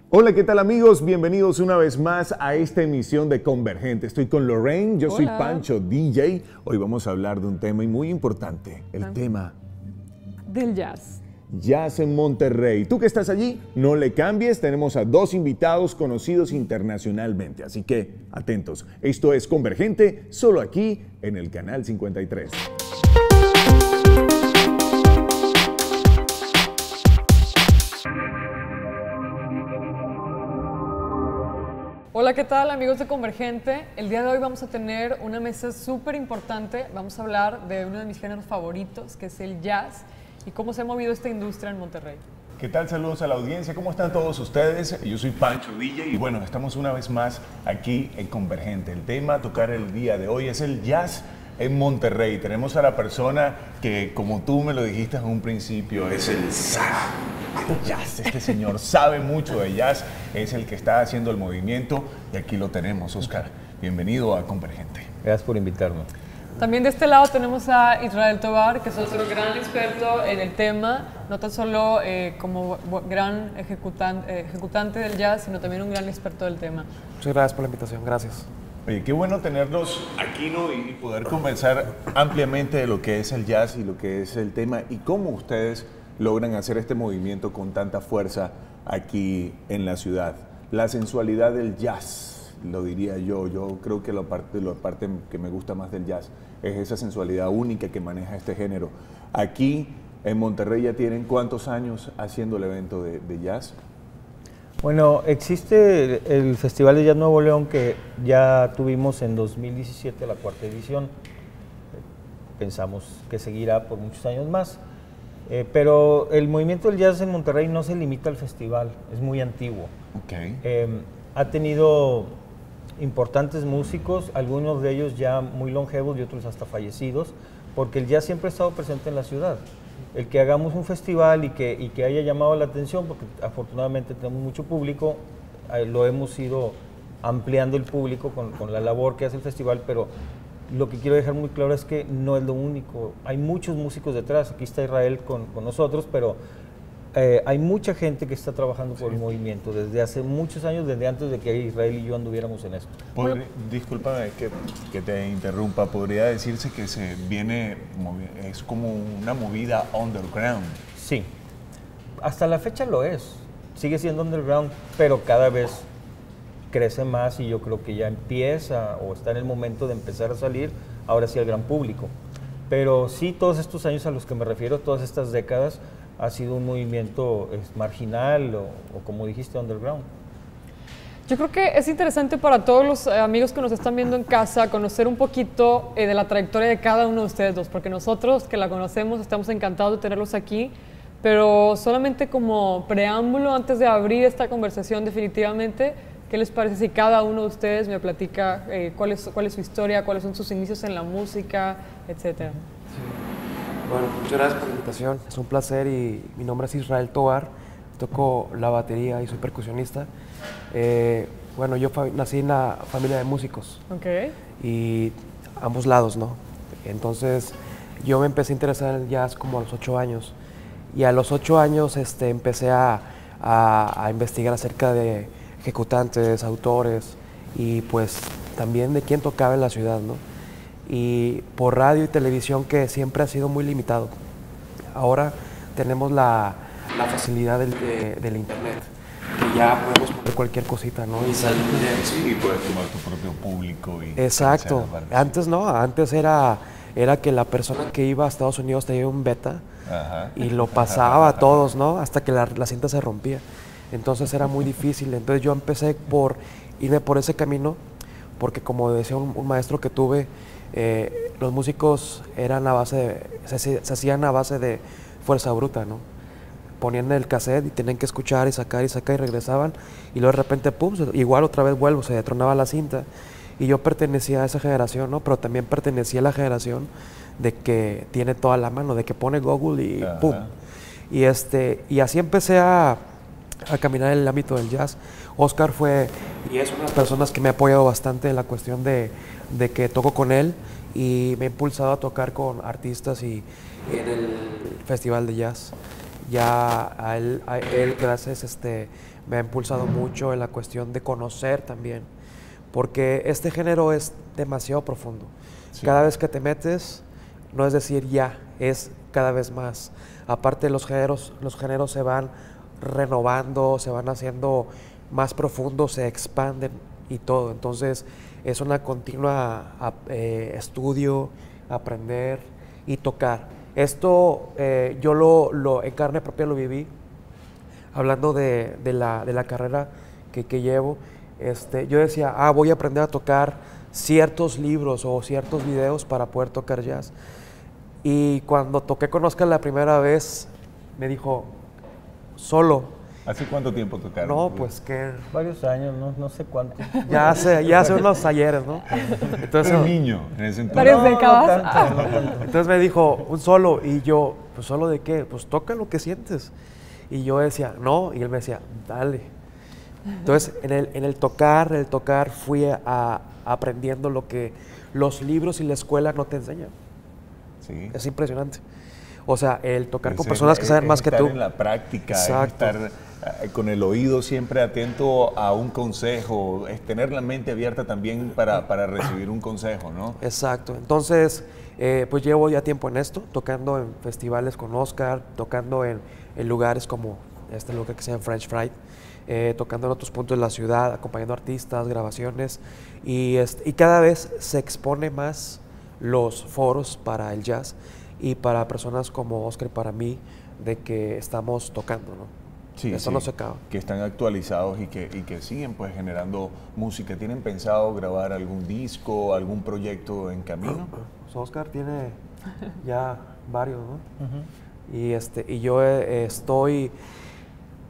Hola, ¿qué tal amigos? Bienvenidos una vez más a esta emisión de Convergente. Estoy con Lorraine, yo soy Hola. Pancho, DJ. Hoy vamos a hablar de un tema muy importante, el tema Del jazz. Jazz en Monterrey. Tú que estás allí, no le cambies, tenemos a dos invitados conocidos internacionalmente, así que atentos. Esto es Convergente, solo aquí en el Canal 53. Hola, ¿qué tal amigos de Convergente? El día de hoy vamos a tener una mesa súper importante. Vamos a hablar de uno de mis géneros favoritos, que es el jazz, y cómo se ha movido esta industria en Monterrey. ¿Qué tal? Saludos a la audiencia. ¿Cómo están todos ustedes? Yo soy Pancho DJ y bueno, estamos una vez más aquí en Convergente. El tema a tocar el día de hoy es el jazz en Monterrey. Tenemos a la persona que, como tú me lo dijiste en un principio, es el zar del jazz. Este señor sabe mucho de jazz, es el que está haciendo el movimiento y aquí lo tenemos, Oscar. Bienvenido a Convergente. Gracias por invitarme. También de este lado tenemos a Israel Tovar, que es otro gran experto en el tema, no tan solo como gran ejecutante del jazz, sino también un gran experto del tema. Muchas gracias por la invitación, gracias. Oye, qué bueno tenerlos aquí, ¿no? Y poder conversar ampliamente de lo que es el jazz y lo que es el tema y cómo ustedes logran hacer este movimiento con tanta fuerza aquí en la ciudad. La sensualidad del jazz, lo diría yo. Yo creo que la parte que me gusta más del jazz es esa sensualidad única que maneja este género. Aquí en Monterrey ya tienen ¿cuántos años haciendo el evento de jazz? Bueno, existe el Festival de Jazz Nuevo León que ya tuvimos en 2017 la cuarta edición. Pensamos que seguirá por muchos años más. Pero el movimiento del jazz en Monterrey no se limita al festival, es muy antiguo. Okay. Ha tenido importantes músicos, algunos de ellos ya muy longevos y otros hasta fallecidos, porque el jazz siempre ha estado presente en la ciudad. El que hagamos un festival y que haya llamado la atención, porque afortunadamente tenemos mucho público, lo hemos ido ampliando el público con la labor que hace el festival, pero lo que quiero dejar muy claro es que no es lo único. Hay muchos músicos detrás. Aquí está Israel con nosotros, pero hay mucha gente que está trabajando por el movimiento desde hace muchos años, desde antes de que Israel y yo anduviéramos en esto. Discúlpame que te interrumpa. Podría decirse que es como una movida underground. Sí, hasta la fecha lo es. Sigue siendo underground, pero cada vez crece más y yo creo que ya empieza o está en el momento de empezar a salir ahora sí al gran público. Pero sí, todos estos años a los que me refiero, todas estas décadas, ha sido un movimiento marginal o como dijiste, underground. Yo creo que es interesante para todos los amigos que nos están viendo en casa conocer un poquito de la trayectoria de cada uno de ustedes dos, porque nosotros que la conocemos estamos encantados de tenerlos aquí, pero solamente como preámbulo antes de abrir esta conversación definitivamente, ¿qué les parece si cada uno de ustedes me platica cuál es su historia, cuáles son sus inicios en la música, etcétera? Sí. Bueno, muchas gracias por la invitación. Es un placer y mi nombre es Israel Tovar. Toco la batería y soy percusionista. Bueno, yo nací en la familia de músicos. Okay. Y ambos lados, ¿no? Entonces, yo me empecé a interesar en el jazz como a los 8 años. Y a los 8 años empecé a investigar acerca de ejecutantes, autores y pues también de quién tocaba en la ciudad, ¿no? Y por radio y televisión que siempre ha sido muy limitado. Ahora tenemos la facilidad del internet, que ya podemos poner cualquier cosita, ¿no? Y salir de Sí, y puedes tomar tu propio público. Exacto. Antes no, antes era que la persona que iba a Estados Unidos tenía un beta. Ajá. Y lo pasaba a todos, ¿no? Hasta que la cinta se rompía. Entonces era muy difícil. Entonces yo empecé por irme por ese camino, porque como decía un maestro que tuve, los músicos eran se hacían a base de fuerza bruta, ¿no? Ponían el cassette y tenían que escuchar y sacar y regresaban, y luego de repente, pum, igual otra vez vuelvo, se detronaba la cinta. Y yo pertenecía a esa generación, ¿no? Pero también pertenecía a la generación de que tiene toda la mano, de que pone Google y pum. Y así empecé a caminar en el ámbito del jazz. Oscar fue y es una de las personas que me ha apoyado bastante en la cuestión de que toco con él y me ha impulsado a tocar con artistas y en el festival de jazz. Ya a él gracias, me ha impulsado mucho en la cuestión de conocer también, porque este género es demasiado profundo. Sí. Cada vez que te metes, no es decir ya, es cada vez más. Aparte los géneros se van renovando, se van haciendo más profundos, se expanden y todo. Entonces es una continua estudio, aprender y tocar. Esto yo lo en carne propia lo viví, hablando de la carrera que llevo. Yo decía, voy a aprender a tocar ciertos libros o ciertos videos para poder tocar jazz. Y cuando toqué con Oscar la primera vez, me dijo, solo. ¿Hace cuánto tiempo tocaron? No, pues que... Varios años, no sé cuánto. Ya hace unos ayeres, ¿no? Entonces, un niño en ese entonces. Varias décadas. No tanto. Entonces me dijo, un solo. Y yo, pues ¿solo de qué? Pues toca lo que sientes. Y yo decía, no. Y él me decía, dale. Entonces, en el tocar fui aprendiendo lo que los libros y la escuela no te enseñan. Sí. Es impresionante. O sea, el tocar con personas que saben más que tú. Estar en la práctica, exacto, estar con el oído siempre atento a un consejo, es tener la mente abierta también para recibir un consejo, ¿no? Exacto. Entonces, pues llevo ya tiempo en esto, tocando en festivales con Oscar, tocando en lugares como este lugar que se llama French Fried, tocando en otros puntos de la ciudad, acompañando artistas, grabaciones, y cada vez se expone más los foros para el jazz y para personas como Oscar y para mí, de que estamos tocando, ¿no? Sí, eso no se acaba. Que están actualizados y que siguen pues generando música. ¿Tienen pensado grabar algún disco, algún proyecto en camino? Pues Oscar tiene ya varios, ¿no? Y yo estoy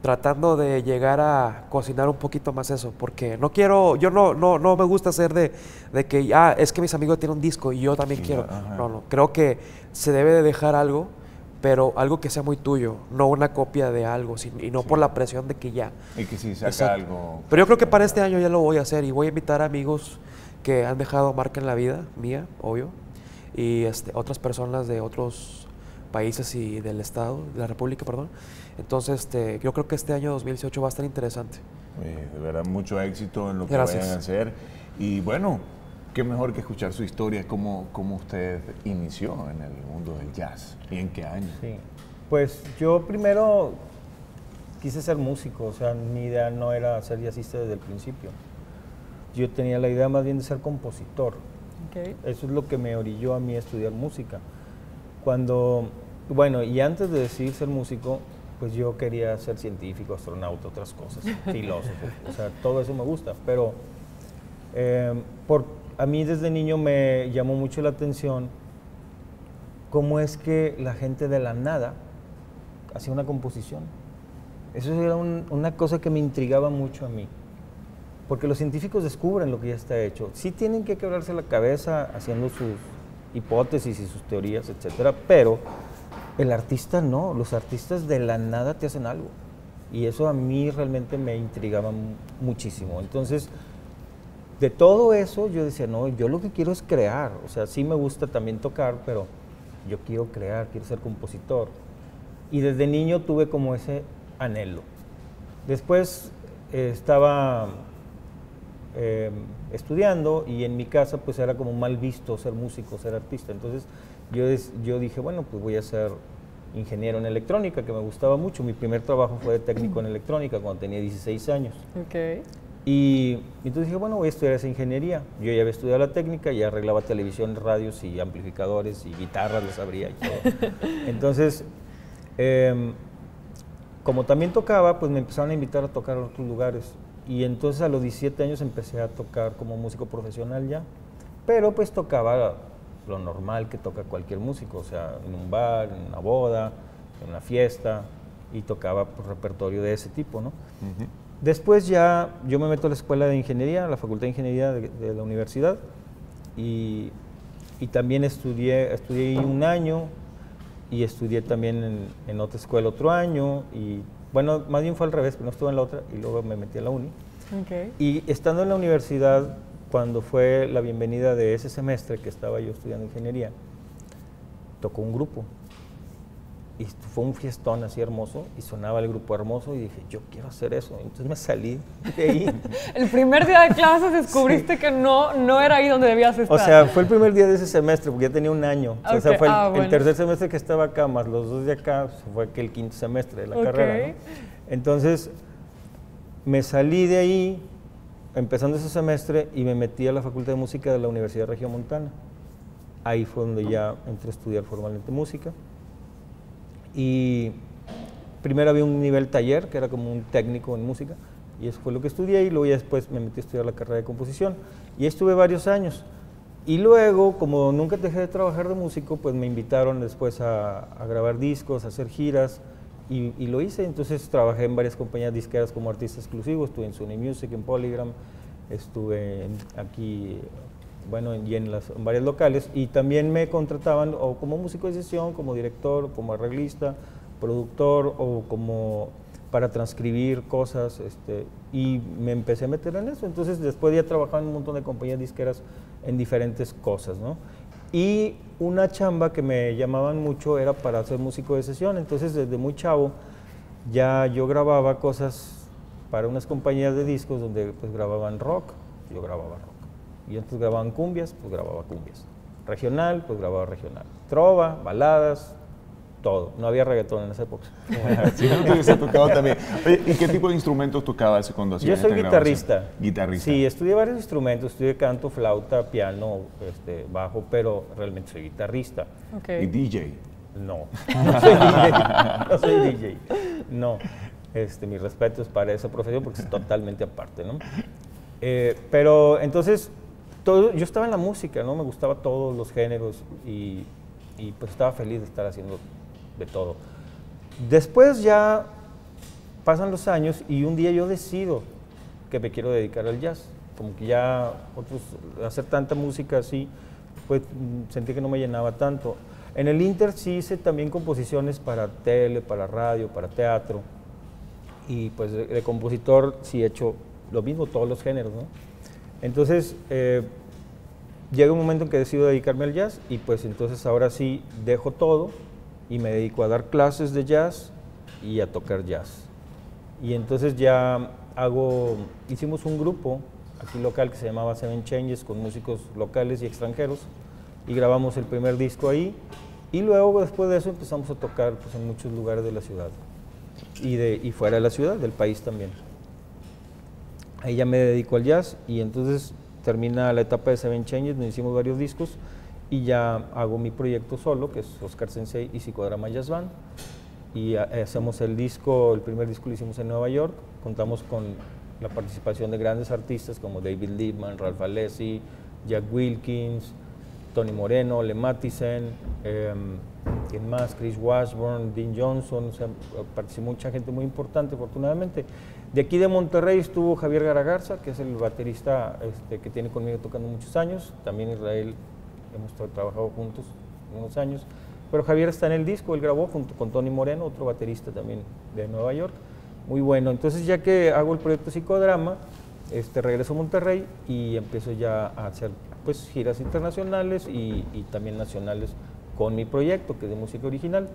tratando de llegar a cocinar un poquito más eso, porque no quiero, yo no me gusta hacer de que, es que mis amigos tienen un disco y yo también quiero. Ajá. No, creo que se debe de dejar algo, pero algo que sea muy tuyo, no una copia de algo, y no por la presión de que ya. Y que si saca algo. Pero yo creo que para este año ya lo voy a hacer y voy a invitar a amigos que han dejado marca en la vida mía, obvio, y otras personas de otros países y del estado, de la república, perdón. Entonces, yo creo que este año 2018 va a estar interesante. De verdad, mucho éxito en lo que Gracias. vayan a hacer. Y bueno, qué mejor que escuchar su historia, cómo usted inició en el mundo del jazz y en qué año. Sí, pues yo primero quise ser músico, o sea, mi idea no era ser jazzista desde el principio. Yo tenía la idea más bien de ser compositor. Okay. Eso es lo que me orilló a mí a estudiar música. Y antes de decidir ser músico, pues yo quería ser científico, astronauta, otras cosas, filósofo, o sea, todo eso me gusta, pero a mí desde niño me llamó mucho la atención cómo es que la gente de la nada hacía una composición. Eso era una cosa que me intrigaba mucho a mí, porque los científicos descubren lo que ya está hecho. Sí tienen que quebrarse la cabeza haciendo sus hipótesis y sus teorías, etcétera, pero el artista no, los artistas de la nada te hacen algo. Y eso a mí realmente me intrigaba muchísimo. Entonces, de todo eso yo decía, no, yo lo que quiero es crear. O sea, sí me gusta también tocar, pero yo quiero crear, quiero ser compositor. Y desde niño tuve como ese anhelo. Después estaba estudiando y en mi casa pues era como mal visto ser músico, ser artista. Entonces yo dije, bueno, pues voy a ser ingeniero en electrónica, que me gustaba mucho. Mi primer trabajo fue de técnico en electrónica cuando tenía 16 años. Okay. Y entonces dije, bueno, voy a estudiar esa ingeniería. Yo ya había estudiado la técnica, ya arreglaba televisión, radios y amplificadores y guitarras, lo sabría y todo. Entonces, como también tocaba, pues me empezaron a invitar a tocar a otros lugares. Y entonces a los 17 años empecé a tocar como músico profesional ya. Pero pues tocaba lo normal que toca cualquier músico, o sea, en un bar, en una boda, en una fiesta, y tocaba pues, repertorio de ese tipo, ¿no? Uh-huh. Después ya yo me meto a la escuela de ingeniería, a la facultad de ingeniería de la universidad, y también estudié ahí un año, y estudié también en otra escuela otro año, y bueno, más bien fue al revés, no estuve en la otra, y luego me metí a la uni. Okay. Y estando en la universidad, cuando fue la bienvenida de ese semestre que estaba yo estudiando ingeniería, tocó un grupo. y fue un fiestón así hermoso y sonaba el grupo Hermoso y dije, yo quiero hacer eso. Entonces me salí de ahí. El primer día de clases descubriste que no era ahí donde debías estar. O sea, fue el primer día de ese semestre porque ya tenía un año. O sea, fue bueno. el tercer semestre que estaba acá, más los 2 de acá, fue que el quinto semestre de la carrera, ¿no? Entonces me salí de ahí empezando ese semestre y me metí a la Facultad de Música de la Universidad Regiomontana. Ahí fue donde ya entré a estudiar formalmente música. Y primero había un nivel taller, que era como un técnico en música, y eso fue lo que estudié, y luego ya después me metí a estudiar la carrera de composición. Y ahí estuve varios años. Y luego, como nunca dejé de trabajar de músico, pues me invitaron después a grabar discos, a hacer giras, y lo hice. Entonces trabajé en varias compañías disqueras como artista exclusivo, estuve en Sony Music, en Polygram, estuve aquí, bueno, y en varios locales, y también me contrataban o como músico de sesión, como director, como arreglista, productor, o como para transcribir cosas, y me empecé a meter en eso. Entonces después ya trabajaba en un montón de compañías disqueras en diferentes cosas, ¿no? Y una chamba que me llamaban mucho era para ser músico de sesión. Entonces desde muy chavo ya yo grababa cosas para unas compañías de discos donde pues grababan rock, yo grababa rock. Y entonces grababan cumbias, pues grababa cumbias. Regional, pues grababa regional. Trova, baladas, todo. No había reggaetón en esa época. Sí, no te hubiese tocado también. Oye, ¿y qué tipo de instrumentos tocabas cuando hacías Yo soy esta guitarrista. grabación? Guitarrista. Sí, estudié varios instrumentos. Estudié canto, flauta, piano, bajo, pero realmente soy guitarrista. Okay. ¿Y DJ? No, no soy DJ. No soy DJ. No. Mi respeto es para esa profesión porque es totalmente aparte, ¿no? Pero entonces, yo estaba en la música, ¿no? Me gustaba todos los géneros y pues estaba feliz de estar haciendo de todo. Después ya pasan los años y un día yo decido que me quiero dedicar al jazz. Como que ya hacer tanta música así, pues sentí que no me llenaba tanto. En el Inter sí hice también composiciones para tele, para radio, para teatro. Y pues de compositor sí he hecho lo mismo, todos los géneros, ¿no? Entonces, llega un momento en que decido dedicarme al jazz y pues entonces ahora sí dejo todo y me dedico a dar clases de jazz y a tocar jazz. Y entonces ya hicimos un grupo aquí local que se llamaba Seven Changes con músicos locales y extranjeros y grabamos el primer disco ahí y luego después de eso empezamos a tocar pues, en muchos lugares de la ciudad y fuera de la ciudad, del país también. Ahí ya me dedico al jazz y entonces termina la etapa de Seven Changes, nos hicimos varios discos y ya hago mi proyecto solo, que es Oscar Sensei y Psicodrama Jazz Band. Y hacemos el primer disco lo hicimos en Nueva York, contamos con la participación de grandes artistas como David Liebman, Ralph Alessi, Jack Wilkins, Tony Moreno, Le Matisen, ¿quién más? Chris Washburn, Dean Johnson, o sea, participó mucha gente muy importante, afortunadamente. De aquí de Monterrey estuvo Javier Garagarza, que es el baterista que tiene conmigo tocando muchos años, también Israel, hemos trabajado juntos unos años, pero Javier está en el disco, él grabó junto con Tony Moreno, otro baterista también de Nueva York, muy bueno. Entonces ya que hago el proyecto Psicodrama, regreso a Monterrey y empiezo ya a hacer pues giras internacionales y también nacionales con mi proyecto, que es de música original.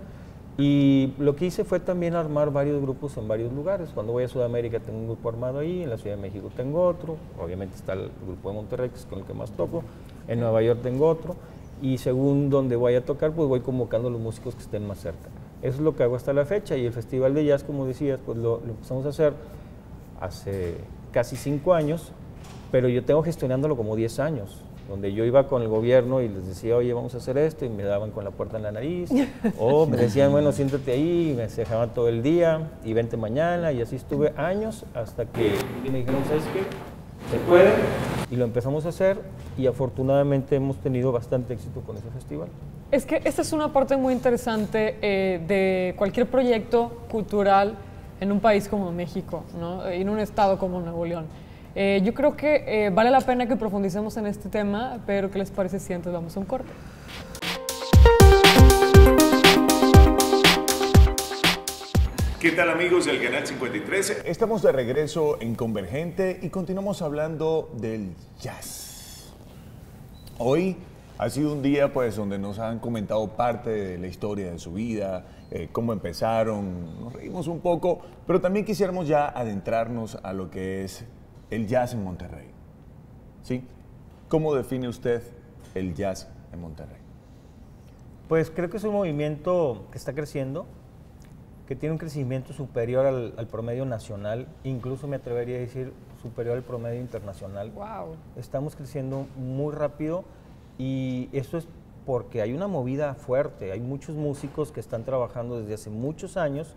Y lo que hice fue también armar varios grupos en varios lugares. Cuando voy a Sudamérica tengo un grupo armado ahí, en la Ciudad de México tengo otro, obviamente está el grupo de Monterrey, que es con el que más toco, en Nueva York tengo otro, y según donde voy a tocar, pues voy convocando a los músicos que estén más cerca. Eso es lo que hago hasta la fecha, y el Festival de Jazz, como decías, pues lo empezamos a hacer hace casi 5 años, pero yo tengo gestionándolo como 10 años. Donde yo iba con el gobierno y les decía, oye, vamos a hacer esto, y me daban con la puerta en la nariz, o me decían, bueno, siéntate ahí, y me dejaban todo el día, y vente mañana, y así estuve años, hasta que me dijeron, ¿sabes qué? Se puede, y lo empezamos a hacer, y afortunadamente hemos tenido bastante éxito con ese festival. Es que esta es una parte muy interesante de cualquier proyecto cultural en un país como México, ¿no? En un estado como Nuevo León. Yo creo que vale la pena que profundicemos en este tema, pero ¿qué les parece si antes vamos a un corte? ¿Qué tal amigos del Canal 53? Estamos de regreso en Convergente y continuamos hablando del jazz. Hoy Ha sido un día pues donde nos han comentado parte de la historia de su vida, cómo empezaron, nos reímos un poco, pero también quisiéramos ya adentrarnos a lo que es el jazz en Monterrey. ¿Sí? ¿Cómo define usted el jazz en Monterrey? Pues creo que es un movimiento que está creciendo, que tiene un crecimiento superior al promedio nacional, incluso me atrevería a decir superior al promedio internacional. Wow. Estamos creciendo muy rápido y eso es porque hay una movida fuerte, hay muchos músicos que están trabajando desde hace muchos años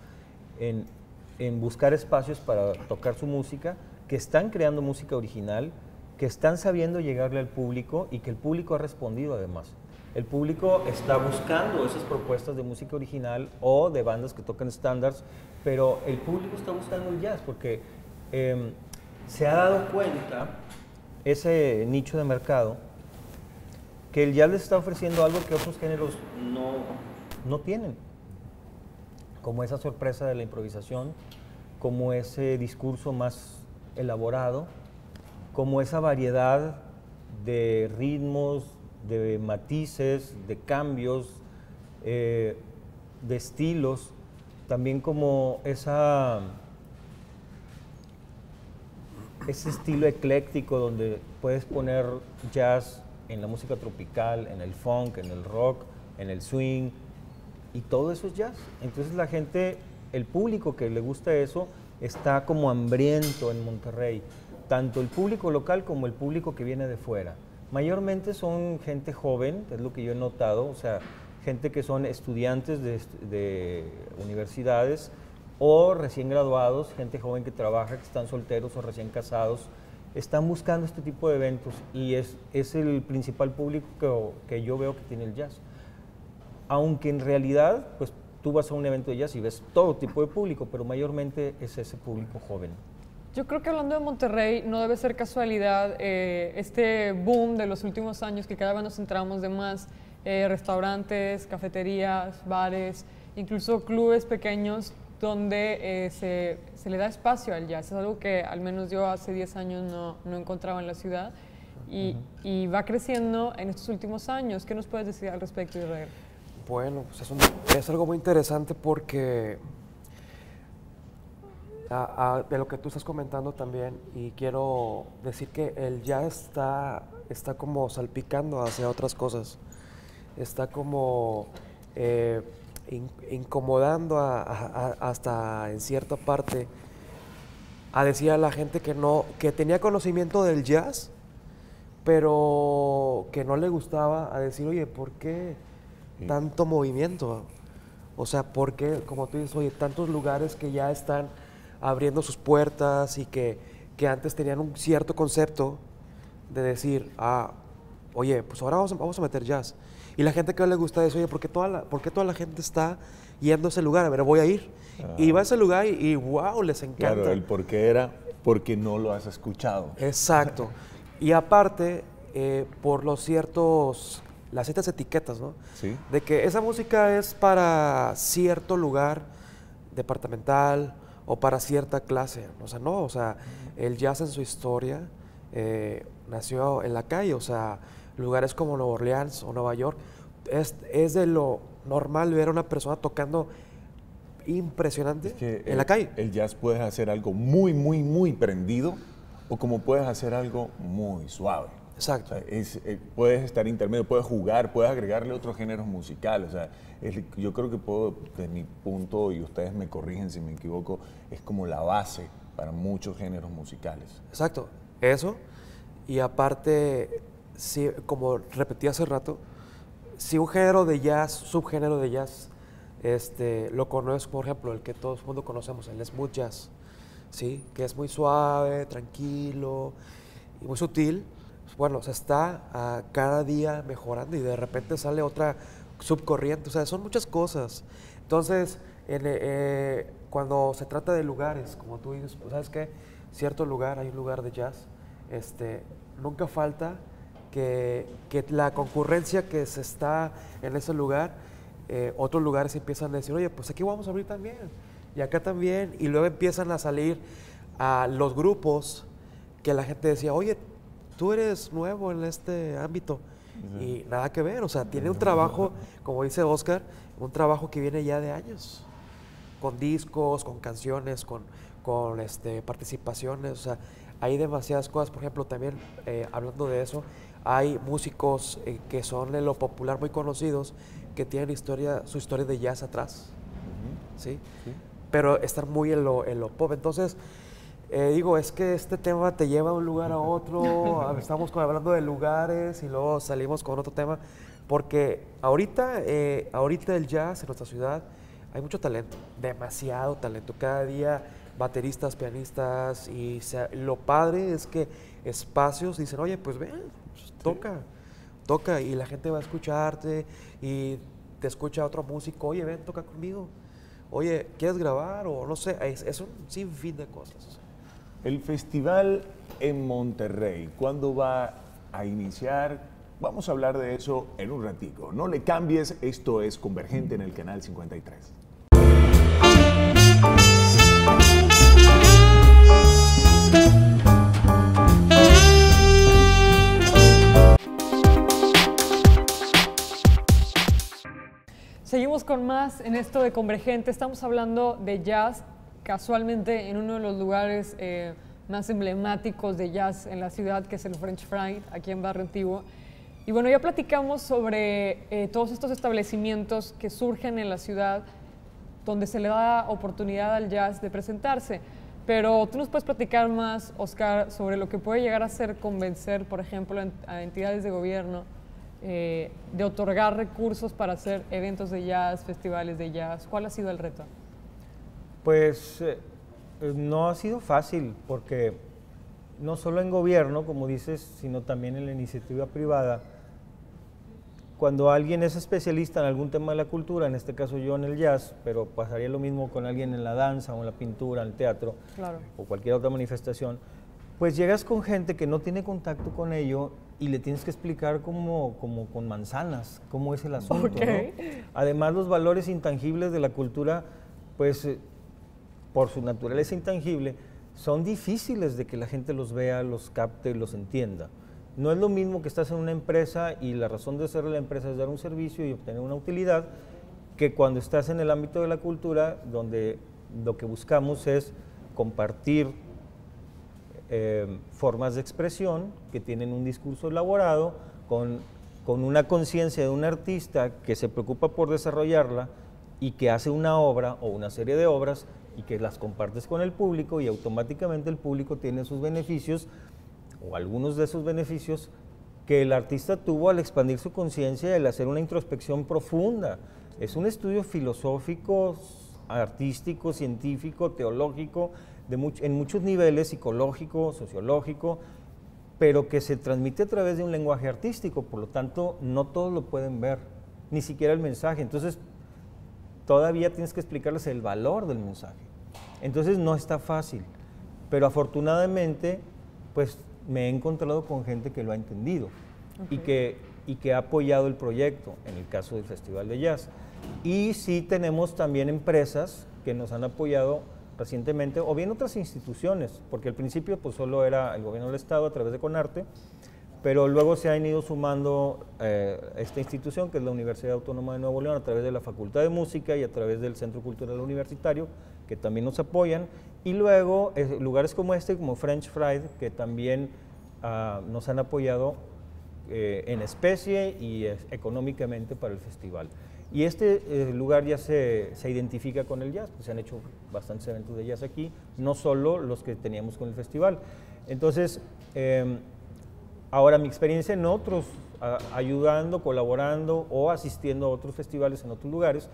en buscar espacios para tocar su música, que están creando música original, que están sabiendo llegarle al público y que el público ha respondido además. El público está buscando esas propuestas de música original o de bandas que tocan estándares, pero el público está buscando el jazz porque se ha dado cuenta, ese nicho de mercado, que el jazz les está ofreciendo algo que otros géneros no tienen, como esa sorpresa de la improvisación, como ese discurso más elaborado, como esa variedad de ritmos, de matices, de cambios, de estilos, también como ese estilo ecléctico donde puedes poner jazz en la música tropical, en el funk, en el rock, en el swing, y todo eso es jazz. Entonces la gente, el público que le gusta eso, está como hambriento en Monterrey, tanto el público local como el público que viene de fuera. Mayormente son gente joven, es lo que yo he notado, o sea, gente que son estudiantes de universidades o recién graduados, gente joven que trabaja, que están solteros o recién casados, están buscando este tipo de eventos y es el principal público que yo veo que tiene el jazz. Aunque en realidad, pues tú vas a un evento de jazz y ves todo tipo de público, pero mayormente es ese público joven. Yo creo que hablando de Monterrey, no debe ser casualidad este boom de los últimos años, que cada vez nos centramos de más restaurantes, cafeterías, bares, incluso clubes pequeños donde se le da espacio al jazz. Es algo que al menos yo hace 10 años no encontraba en la ciudad y va creciendo en estos últimos años. ¿Qué nos puedes decir al respecto, Israel? Bueno, pues es algo muy interesante porque de lo que tú estás comentando también, y quiero decir que el jazz está como salpicando hacia otras cosas, está como incomodando hasta en cierta parte a decir a la gente que tenía conocimiento del jazz, pero que no le gustaba, a decir, oye, ¿por qué tanto movimiento? O sea, ¿por qué, como tú dices, oye, tantos lugares que ya están abriendo sus puertas y que antes tenían un cierto concepto de decir, oye, pues ahora vamos a meter jazz? Y la gente que no le gusta eso, oye, ¿por qué toda la gente está yendo a ese lugar? A ver, voy a ir. Y va a ese lugar y wow, les encanta. Claro, el por qué era porque no lo has escuchado. Exacto. Y aparte, por las ciertas etiquetas, ¿no? Sí. De que esa música es para cierto lugar departamental o para cierta clase. O sea, no, o sea, el jazz en su historia nació en la calle, o sea, lugares como Nueva Orleans o Nueva York, es de lo normal ver a una persona tocando impresionante en la calle. El jazz puedes hacer algo muy, muy, muy prendido o como puedes hacer algo muy suave. Exacto. O sea, puedes estar intermedio, puedes jugar, puedes agregarle otros géneros musicales. O sea, yo creo que desde mi punto, y ustedes me corrigen si me equivoco, es como la base para muchos géneros musicales. Exacto, eso. Y aparte, sí, como repetí hace rato, si un género de jazz, subgénero de jazz, lo conozco, por ejemplo, el que todo el mundo conocemos, el smooth jazz, ¿sí? Que es muy suave, tranquilo y muy sutil. Bueno, se está cada día mejorando y de repente sale otra subcorriente, o sea, son muchas cosas. Entonces, cuando se trata de lugares, como tú dices, pues, ¿sabes qué? Cierto lugar, hay un lugar de jazz, nunca falta que la concurrencia que se está en ese lugar, otros lugares empiezan a decir, oye, pues aquí vamos a abrir también, y acá también, y luego empiezan a salir a los grupos que la gente decía, oye, tú eres nuevo en este ámbito, Y nada que ver, o sea, tiene un trabajo, como dice Oscar, un trabajo que viene ya de años, con discos, con canciones, con participaciones, o sea, hay demasiadas cosas. Por ejemplo, también hablando de eso, hay músicos que son en lo popular muy conocidos, que tienen su historia de jazz atrás, ¿sí? Pero están muy en lo pop. Entonces, digo, es que este tema te lleva de un lugar a otro. Estamos hablando de lugares y luego salimos con otro tema, porque ahorita el jazz en nuestra ciudad hay mucho talento, demasiado talento. Cada día bateristas, pianistas, y lo padre es que espacios dicen, oye, pues ven, pues, toca, y la gente va a escucharte y te escucha otro músico, oye, ven, toca conmigo. Oye, ¿quieres grabar? O no sé, es un sinfín de cosas. El festival en Monterrey, ¿cuándo va a iniciar? Vamos a hablar de eso en un ratico. No le cambies, esto es Convergente en el Canal 53. Seguimos con más en esto de Convergente. Estamos hablando de jazz, casualmente en uno de los lugares más emblemáticos de jazz en la ciudad, que es el French Fry, aquí en Barrio Antiguo. Y bueno, ya platicamos sobre todos estos establecimientos que surgen en la ciudad, donde se le da oportunidad al jazz de presentarse. Pero tú nos puedes platicar más, Oscar, sobre lo que puede llegar a ser convencer, por ejemplo, a entidades de gobierno, de otorgar recursos para hacer eventos de jazz, festivales de jazz. ¿Cuál ha sido el reto? Pues no ha sido fácil, porque no solo en gobierno, como dices, sino también en la iniciativa privada. Cuando alguien es especialista en algún tema de la cultura, en este caso yo en el jazz, pero pasaría lo mismo con alguien en la danza o en la pintura, en el teatro, claro, o cualquier otra manifestación, pues llegas con gente que no tiene contacto con ello y le tienes que explicar como con manzanas cómo es el asunto, okay, ¿no? Además, los valores intangibles de la cultura, pues por su naturaleza intangible, son difíciles de que la gente los vea, los capte, los entienda. No es lo mismo que estás en una empresa y la razón de ser de la empresa es dar un servicio y obtener una utilidad, que cuando estás en el ámbito de la cultura, donde lo que buscamos es compartir formas de expresión que tienen un discurso elaborado, con una conciencia de un artista que se preocupa por desarrollarla y que hace una obra o una serie de obras y que las compartes con el público, y automáticamente el público tiene sus beneficios, o algunos de esos beneficios que el artista tuvo al expandir su conciencia y al hacer una introspección profunda. Es un estudio filosófico, artístico, científico, teológico, en muchos niveles, psicológico, sociológico, pero que se transmite a través de un lenguaje artístico. Por lo tanto, no todos lo pueden ver, ni siquiera el mensaje. Entonces, todavía tienes que explicarles el valor del mensaje. Entonces, no está fácil, pero afortunadamente, pues me he encontrado con gente que lo ha entendido, okay, y que ha apoyado el proyecto, en el caso del Festival de Jazz. Y sí tenemos también empresas que nos han apoyado recientemente, o bien otras instituciones, porque al principio pues solo era el gobierno del estado a través de Conarte, pero luego se han ido sumando esta institución, que es la Universidad Autónoma de Nuevo León, a través de la Facultad de Música y a través del Centro Cultural Universitario, que también nos apoyan, y luego lugares como este, como French Fry, que también nos han apoyado en especie y económicamente para el festival. Y este lugar ya se identifica con el jazz, pues se han hecho bastantes eventos de jazz aquí, no solo los que teníamos con el festival. Entonces, ahora mi experiencia en otros, ayudando, colaborando o asistiendo a otros festivales en otros lugares,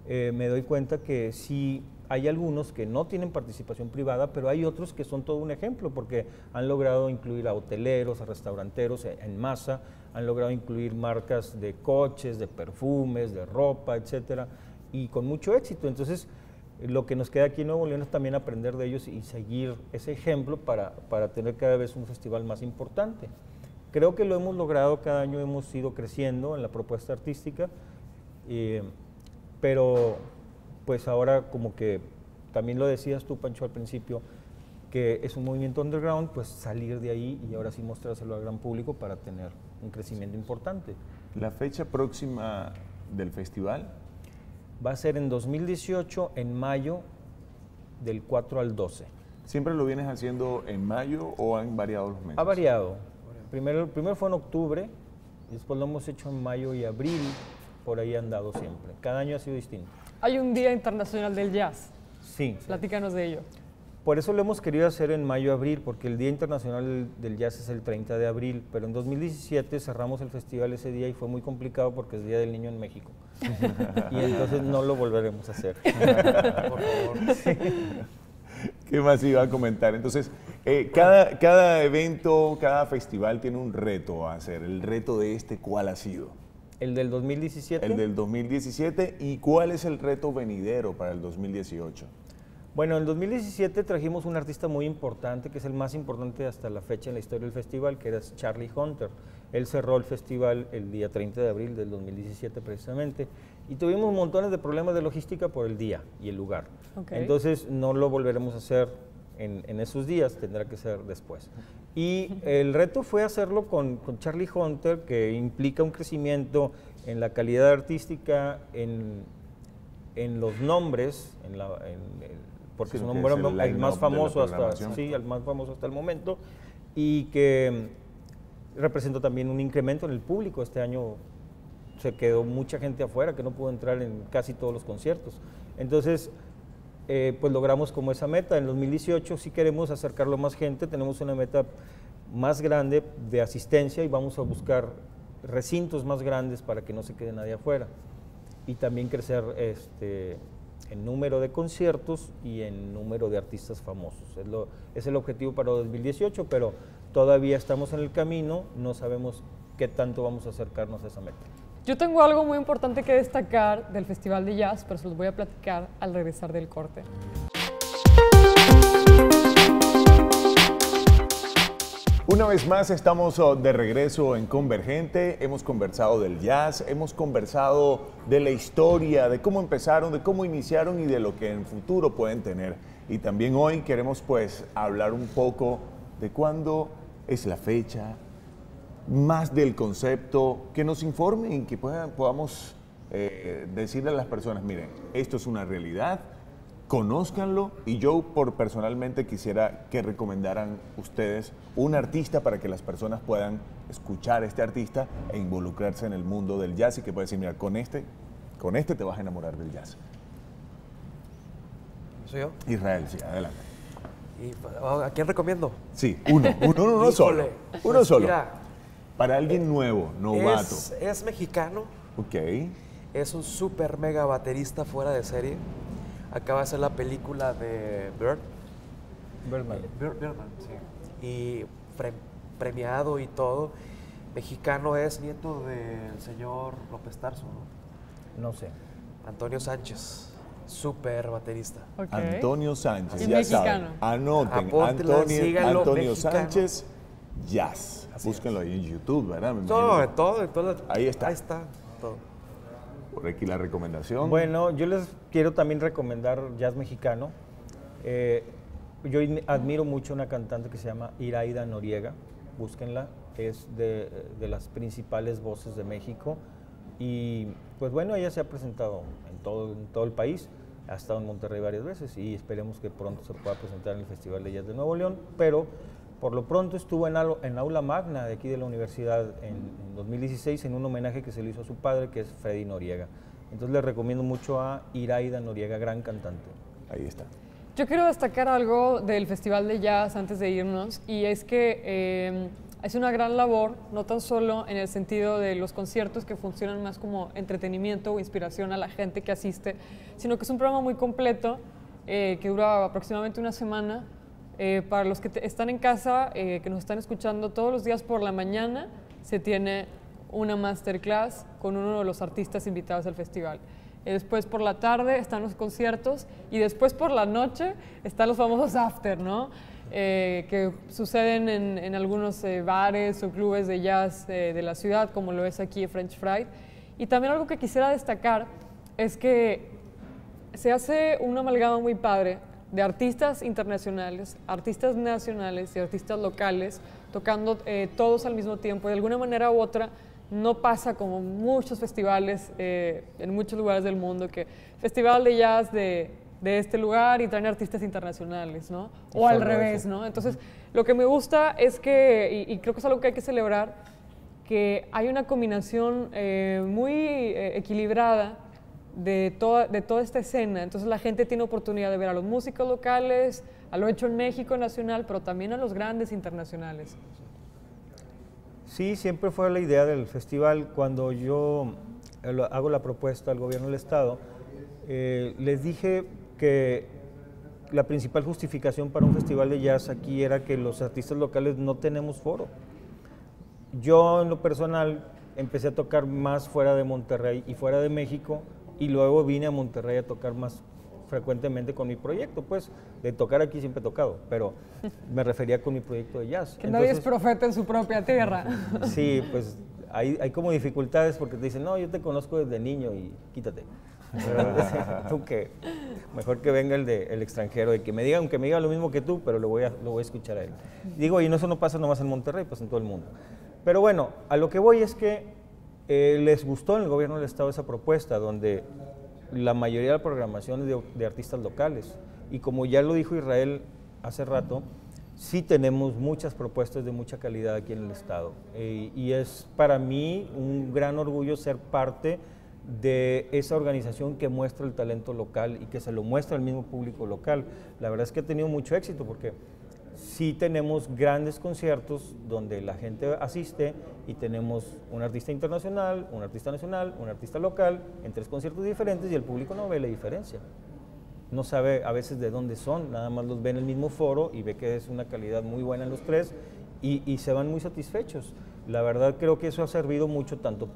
me doy cuenta que sí hay algunos que no tienen participación privada, pero hay otros que son todo un ejemplo, porque han logrado incluir a hoteleros, a restauranteros en masa, han logrado incluir marcas de coches, de perfumes, de ropa, etcétera, y con mucho éxito. Entonces, lo que nos queda aquí en Nuevo León es también aprender de ellos y seguir ese ejemplo para tener cada vez un festival más importante. Creo que lo hemos logrado, cada año hemos ido creciendo en la propuesta artística, pero pues ahora, como que también lo decías tú, Pancho, al principio, que es un movimiento underground, pues salir de ahí y ahora sí mostrárselo al gran público para tener un crecimiento importante. ¿La fecha próxima del festival? Va a ser en 2018, en mayo, del 4 al 12. ¿Siempre lo vienes haciendo en mayo o han variado los meses? Ha variado. Primero fue en octubre, y después lo hemos hecho en mayo y abril, por ahí han dado siempre. Cada año ha sido distinto. Hay un Día Internacional del Jazz. Sí. Platícanos de ello. Por eso lo hemos querido hacer en mayo-abril, porque el Día Internacional del Jazz es el 30 de abril, pero en 2017 cerramos el festival ese día y fue muy complicado porque es Día del Niño en México. Y entonces no lo volveremos a hacer. Por favor. Sí. ¿Qué más iba a comentar? Entonces, cada evento, cada festival tiene un reto a hacer. ¿El reto de cuál ha sido? El del 2017. El del 2017. ¿Y cuál es el reto venidero para el 2018? Bueno, en 2017 trajimos un artista muy importante, que es el más importante hasta la fecha en la historia del festival, que era Charlie Hunter. Él cerró el festival el día 30 de abril del 2017 precisamente, y tuvimos montones de problemas de logística por el día y el lugar. Okay. Entonces no lo volveremos a hacer en esos días, tendrá que ser después. Y el reto fue hacerlo con Charlie Hunter, que implica un crecimiento en la calidad artística, en los nombres, porque Sí, es un que es nombre el el más line-up de la famoso programación. el más famoso hasta el momento, y que representó también un incremento en el público. Este año se quedó mucha gente afuera que no pudo entrar en casi todos los conciertos. Entonces, pues logramos como esa meta. En 2018 sí queremos acercarlo a más gente, tenemos una meta más grande de asistencia y vamos a buscar recintos más grandes para que no se quede nadie afuera. Y también crecer en número de conciertos y en número de artistas famosos. Es el objetivo para 2018, pero todavía estamos en el camino, no sabemos qué tanto vamos a acercarnos a esa meta. Yo tengo algo muy importante que destacar del Festival de Jazz, pero se los voy a platicar al regresar del corte. Una vez más estamos de regreso en Convergente, hemos conversado del jazz, hemos conversado de la historia, de cómo empezaron, de cómo iniciaron y de lo que en el futuro pueden tener. Y también hoy queremos pues hablar un poco de cuándo es la fecha, más del concepto, que nos informen y que podamos decirle a las personas, miren, esto es una realidad, conózcanlo, y yo personalmente quisiera que recomendaran ustedes un artista para que las personas puedan escuchar a este artista e involucrarse en el mundo del jazz y que pueda decir, mira, con este te vas a enamorar del jazz. ¿Soy yo? Israel, sí, adelante. ¿Y a quién recomiendo? Sí, uno solo. Híjole, Uno pues solo. mira, Para alguien nuevo, novato. Es mexicano, Ok. es un súper mega baterista fuera de serie. Acaba de hacer la película de Birdman. Birdman, sí. Y premiado y todo. Mexicano, es nieto del señor López Tarso, ¿no? No sé. Antonio Sánchez, súper baterista. Ok. Antonio Sánchez, Y ya mexicano. saben. Anoten, Apóntenla, síganlo, Antonio mexicano. Sánchez, jazz. Así Búsquenlo ahí en YouTube, ¿verdad? Me Todo, imagino. todo. Ahí está. Ahí está, todo. Por aquí la recomendación. Bueno, yo les quiero también recomendar jazz mexicano. Yo admiro mucho una cantante que se llama Iraida Noriega, búsquenla, es de las principales voces de México, y pues bueno, ella se ha presentado en todo el país, ha estado en Monterrey varias veces y esperemos que pronto se pueda presentar en el Festival de Jazz de Nuevo León, pero por lo pronto estuvo en Aula Magna de aquí de la universidad en 2016 en un homenaje que se le hizo a su padre, que es Freddy Noriega. Entonces les recomiendo mucho a Iraida Noriega, gran cantante. Ahí está. Yo quiero destacar algo del Festival de Jazz antes de irnos, y es que es una gran labor, no tan solo en el sentido de los conciertos que funcionan más como entretenimiento o inspiración a la gente que asiste, sino que es un programa muy completo que dura aproximadamente una semana. Para los que están en casa, que nos están escuchando, todos los días por la mañana se tiene una masterclass con uno de los artistas invitados al festival. Después por la tarde están los conciertos y después por la noche están los famosos after, ¿no? Que suceden en algunos bares o clubes de jazz de la ciudad, como lo es aquí French Fried. Y también algo que quisiera destacar es que se hace una amalgama muy padre de artistas internacionales, artistas nacionales y artistas locales, tocando todos al mismo tiempo. De alguna manera u otra, no pasa como muchos festivales en muchos lugares del mundo, que festival de jazz de este lugar y traen artistas internacionales, ¿no? O al revés, ¿no? Entonces, lo que me gusta es que, y creo que es algo que hay que celebrar, que hay una combinación muy equilibrada de toda esta escena. Entonces la gente tiene oportunidad de ver a los músicos locales, a lo hecho en México nacional, pero también a los grandes internacionales. Sí, siempre fue la idea del festival. Cuando yo hago la propuesta al gobierno del estado, les dije que la principal justificación para un festival de jazz aquí era que los artistas locales no tenemos foro. Yo en lo personal empecé a tocar más fuera de Monterrey y fuera de México, y luego vine a Monterrey a tocar más frecuentemente con mi proyecto. Pues de tocar aquí siempre he tocado, pero me refería con mi proyecto de jazz. Que nadie es profeta en su propia tierra. Sí, pues hay como dificultades porque te dicen, no, yo te conozco desde niño y quítate. Tú que mejor que venga el extranjero, y que me diga, aunque me diga lo mismo que tú, pero lo voy a escuchar a él. Digo, y eso no pasa nomás en Monterrey, pues en todo el mundo. Pero bueno, a lo que voy es que les gustó en el gobierno del estado esa propuesta, donde la mayoría de la programación es de artistas locales. Y como ya lo dijo Israel hace rato, sí tenemos muchas propuestas de mucha calidad aquí en el estado. Y es para mí un gran orgullo ser parte de esa organización que muestra el talento local y que se lo muestra al mismo público local. La verdad es que ha tenido mucho éxito porque sí tenemos grandes conciertos donde la gente asiste y tenemos un artista internacional, un artista nacional, un artista local en 3 conciertos diferentes, y el público no ve la diferencia. No sabe a veces de dónde son, nada más los ve en el mismo foro y ve que es una calidad muy buena en los 3 y se van muy satisfechos. La verdad creo que eso ha servido mucho tanto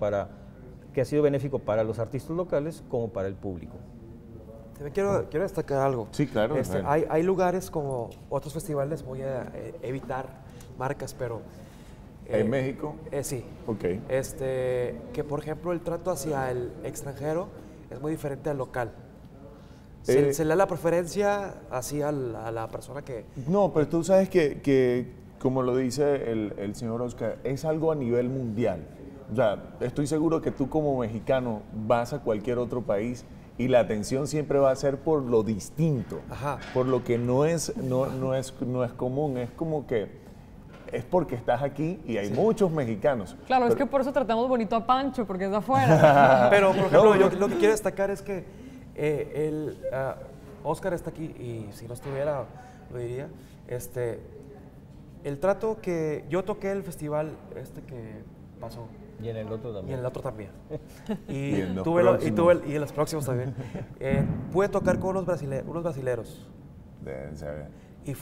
que ha sido benéfico para los artistas locales como para el público. Quiero destacar algo. Sí, claro. Hay lugares como otros festivales, voy a evitar marcas, pero... ¿En México? Sí. Ok. Que por ejemplo el trato hacia el extranjero es muy diferente al local. Se le da la preferencia así a la persona que... No, pero tú sabes que como lo dice el señor Oscar, es algo a nivel mundial. O sea, estoy seguro que tú como mexicano vas a cualquier otro país y la atención siempre va a ser por lo distinto, Ajá. por lo que no es común, es como que es porque estás aquí y hay muchos mexicanos. Claro, es que por eso tratamos bonito a Pancho, porque es de afuera. Pero, por ejemplo, yo lo que quiero destacar es que Oscar está aquí y si no estuviera, lo diría. El trato que yo toqué el festival que pasó. Y en el otro también. Y en el otro también. Y en los y en los próximos también. Pude tocar con unos brasileros. Deben saber. Y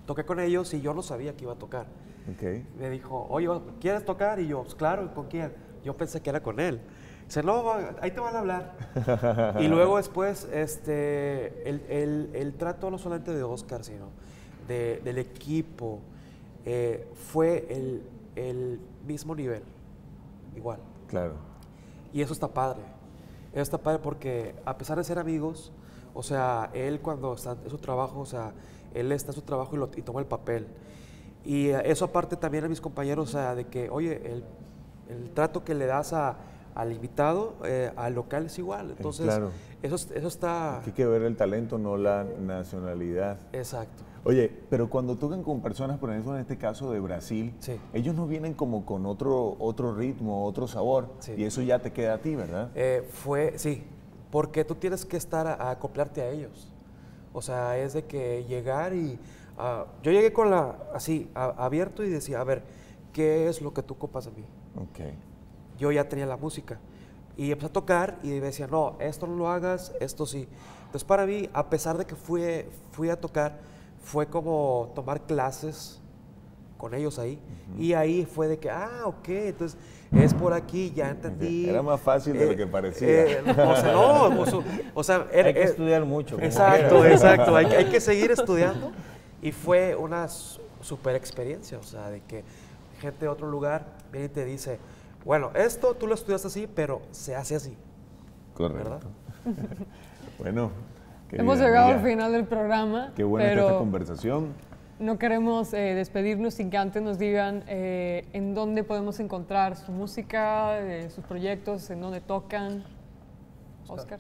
toqué con ellos y yo no sabía que iba a tocar. Okay. Me dijo, oye, ¿quieres tocar? Y yo, pues claro, ¿con quién? Yo pensé que era con él. Dice, no, ahí te van a hablar. Y luego después, el trato no solamente de Oscar, sino del equipo, fue el mismo nivel, igual. Claro. Y eso está padre. Eso está padre porque a pesar de ser amigos, o sea, él cuando está en su trabajo, o sea, él está en su trabajo y toma el papel. Y eso aparte también a mis compañeros, o sea, de que, oye, el trato que le das al invitado, al local es igual. Entonces, claro. eso está... Hay que ver el talento, no la nacionalidad. Exacto. Oye, pero cuando tocan con personas, por ejemplo, en este caso de Brasil, sí. Ellos no vienen como con otro ritmo, otro sabor, sí. Y eso ya te queda a ti, ¿verdad? Sí, porque tú tienes que estar a acoplarte a ellos. O sea, es de que llegar y... yo llegué con abierto y decía, a ver, ¿qué es lo que tú copas de mí? Okay. Yo ya tenía la música y empecé a tocar y me decía, no, esto no lo hagas, esto sí. Entonces para mí, a pesar de que fui a tocar, fue como tomar clases con ellos ahí. Y ahí fue de que, ok, entonces es por aquí, ya entendí. Era más fácil de lo que parecía. Hay que estudiar mucho. Exacto. Hay que seguir estudiando. Y fue una super experiencia, o sea, de que gente de otro lugar viene y te dice, bueno, esto tú lo estudias así, pero se hace así. Correcto. ¿Verdad? Bueno, Hemos llegado al final del programa. Qué buena está esta conversación. No queremos despedirnos sin que antes nos digan en dónde podemos encontrar su música, sus proyectos, en dónde tocan. Oscar.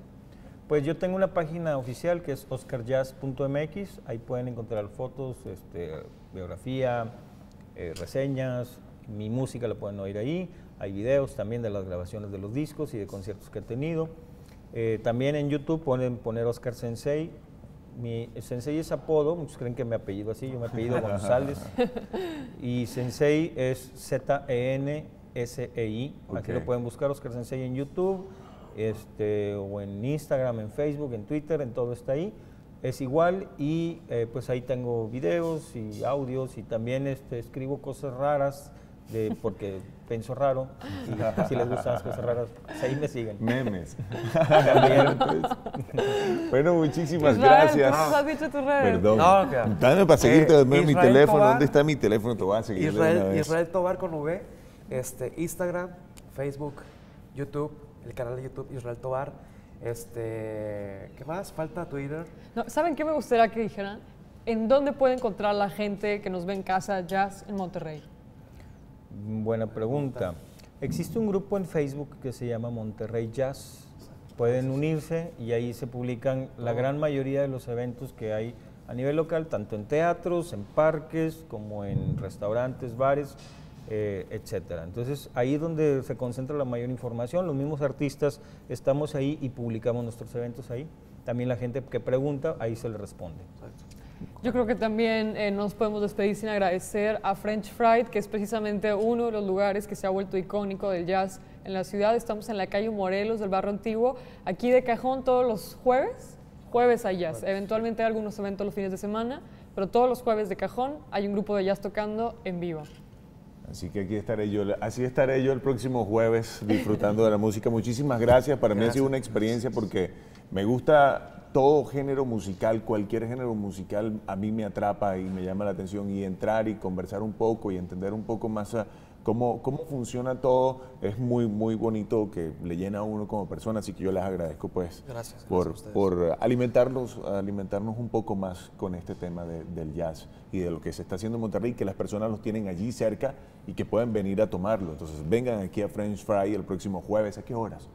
Pues yo tengo una página oficial que es oscarjazz.mx, ahí pueden encontrar fotos, biografía, reseñas, mi música la pueden oír ahí, hay videos también de las grabaciones de los discos y de conciertos que he tenido. También en YouTube pueden poner Oscar Sensei. Mi Sensei es apodo, muchos creen que me apellido así, yo me apellido González. Y Sensei es Z-E-N-S-E-I, aquí lo pueden buscar, Oscar Sensei en YouTube. O en Instagram, en Facebook, en Twitter, en todo está ahí. Es igual y pues ahí tengo videos y audios y también escribo cosas raras porque pienso raro y si les gustan las cosas raras, pues ahí me siguen. Memes. Bueno, muchísimas gracias. ¿Tú has dicho tus redes? Perdón. No, dame para seguirte, mi teléfono. Tobar, ¿Dónde está mi teléfono? Te voy a seguir. Israel Tobar con V, Instagram, Facebook, YouTube. El canal de YouTube Israel Tobar. ¿Qué más? ¿Falta Twitter? No, ¿saben qué me gustaría que dijeran? ¿En dónde puede encontrar la gente que nos ve en casa jazz en Monterrey? Buena pregunta. Existe un grupo en Facebook que se llama Monterrey Jazz. Pueden unirse y ahí se publican la gran mayoría de los eventos que hay a nivel local, tanto en teatros, en parques, como en restaurantes, bares, etcétera. Entonces ahí es donde se concentra la mayor información. Los mismos artistas estamos ahí y publicamos nuestros eventos ahí. También la gente que pregunta, ahí se le responde. Yo creo que también nos podemos despedir sin agradecer a French Fried, que es precisamente uno de los lugares que se ha vuelto icónico del jazz en la ciudad. Estamos en la calle Morelos del Barrio Antiguo, aquí de cajón todos los jueves hay jazz. Eventualmente hay algunos eventos los fines de semana, pero todos los jueves de cajón hay un grupo de jazz tocando en vivo. Así que así estaré yo el próximo jueves disfrutando de la música. Muchísimas gracias, para mí ha sido una experiencia porque me gusta todo género musical, cualquier género musical a mí me atrapa y me llama la atención y entrar y conversar un poco y entender un poco más cómo funciona todo es muy, muy bonito, que le llena a uno como persona, así que yo les agradezco pues por alimentarnos un poco más con este tema del jazz y de lo que se está haciendo en Monterrey, que las personas los tienen allí cerca y que pueden venir a tomarlo. Entonces vengan aquí a French Fry el próximo jueves. ¿A qué horas?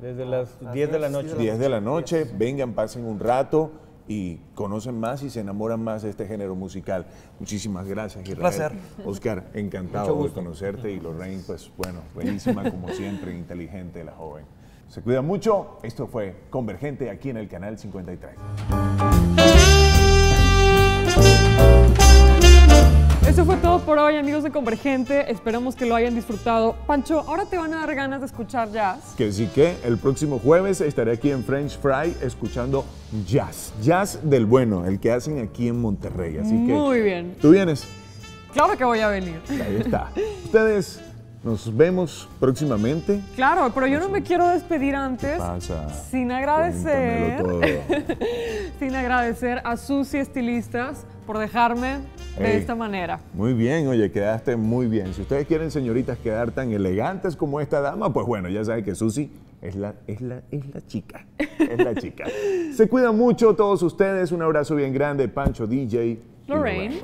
Desde las 10 de la noche. 10 de la noche, vengan, pasen un rato y conocen más y se enamoran más de este género musical. Muchísimas gracias, Israel. Un placer. Oscar, encantado de conocerte, y Lorraine, pues bueno, buenísima como siempre, inteligente la joven. Se cuida mucho. Esto fue Convergente aquí en el canal 53. Eso fue todo por hoy, amigos de Convergente. Esperamos que lo hayan disfrutado. Pancho, ahora te van a dar ganas de escuchar jazz. Que sí, que el próximo jueves estaré aquí en French Fry escuchando jazz del bueno, el que hacen aquí en Monterrey. Así que muy bien. ¿Tú vienes? Claro que voy a venir. Ahí está. Ustedes, nos vemos próximamente. Claro, pero yo no me quiero despedir antes sin agradecer sin agradecer a Susi Estilistas por dejarme de esta manera. Muy bien, oye, quedaste muy bien. Si ustedes quieren, señoritas, quedar tan elegantes como esta dama, pues bueno, ya saben que Susi es la chica. Es la chica. Se cuidan mucho todos ustedes. Un abrazo bien grande, Pancho, DJ. Lorraine.